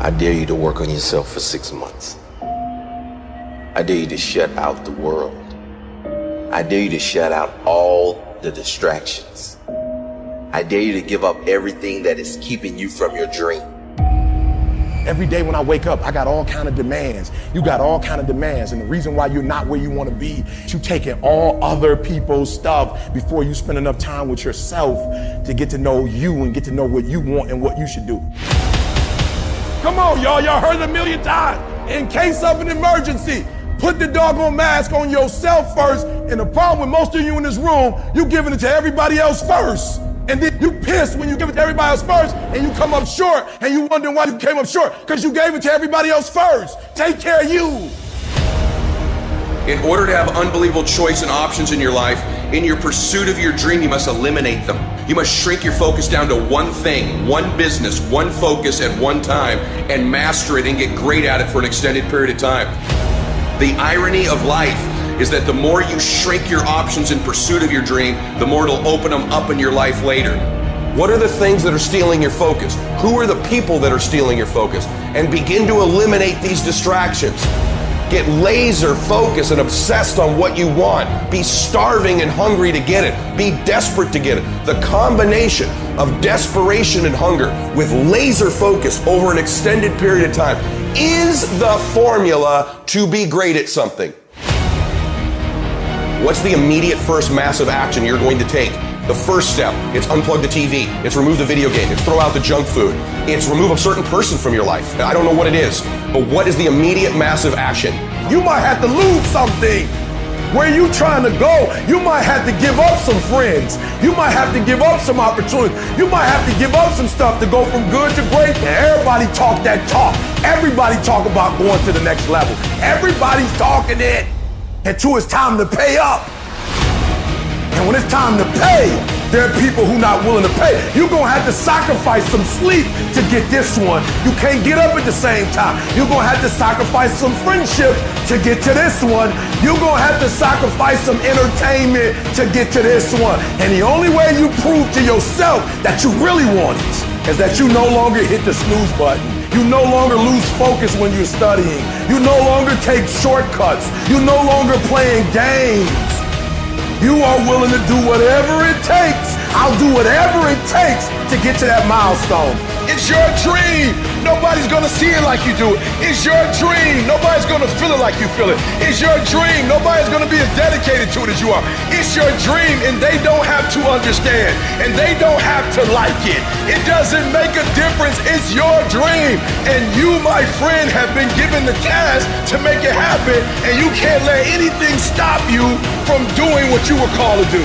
I dare you to work on yourself for 6 months. I dare you to shut out the world. I dare you to shut out all the distractions. I dare you to give up everything that is keeping you from your dream. Every day when I wake up, I got all kind of demands. You got all kind of demands. And the reason why you're not where you want to be, you taking all other people's stuff before you spend enough time with yourself to get to know you and get to know what you want and what you should do. Come on, y'all heard it a million times. In case of an emergency, put the doggone mask on yourself first. And the problem with most of you in this room, you giving it to everybody else first. And then you pissed when you give it to everybody else first and you come up short and you wonder why you came up short because you gave it to everybody else first. Take care of you. In order to have unbelievable choice and options in your life, in your pursuit of your dream, you must eliminate them. You must shrink your focus down to one thing, one business, one focus at one time, and master it and get great at it for an extended period of time. The irony of life is that the more you shrink your options in pursuit of your dream, the more it'll open them up in your life later. What are the things that are stealing your focus? Who are the people that are stealing your focus? And begin to eliminate these distractions. Get laser focused and obsessed on what you want. Be starving and hungry to get it. Be desperate to get it. The combination of desperation and hunger with laser focus over an extended period of time is the formula to be great at something. What's the immediate first massive action you're going to take? The first step, it's unplug the TV, it's remove the video game, it's throw out the junk food, it's remove a certain person from your life. I don't know what it is, but what is the immediate massive action? You might have to lose something. Where you trying to go, you might have to give up some friends. You might have to give up some opportunities. You might have to give up some stuff to go from good to great. And everybody talk that talk. Everybody talk about going to the next level. Everybody's talking it until it's time to pay up. And when it's time to pay, there are people who not willing to pay. You're gonna have to sacrifice some sleep to get this one. You can't get up at the same time. You're gonna have to sacrifice some friendship to get to this one. You're gonna have to sacrifice some entertainment to get to this one. And the only way you prove to yourself that you really want it is that you no longer hit the snooze button. You no longer lose focus when you're studying. You no longer take shortcuts. You no longer playing games. You are willing to do whatever it takes. I'll do whatever it takes to get to that milestone. It's your dream. Nobody's gonna see it like you do it. It's your dream. Nobody's gonna feel it like you feel it. It's your dream. Nobody's gonna be as dedicated to it as you are. It's your dream, and they don't have to understand, and they don't have to like it. It doesn't make a difference. It's your dream, and you, my friend, have been given the task to make it happen, and you can't let anything stop you from doing what you were called to do.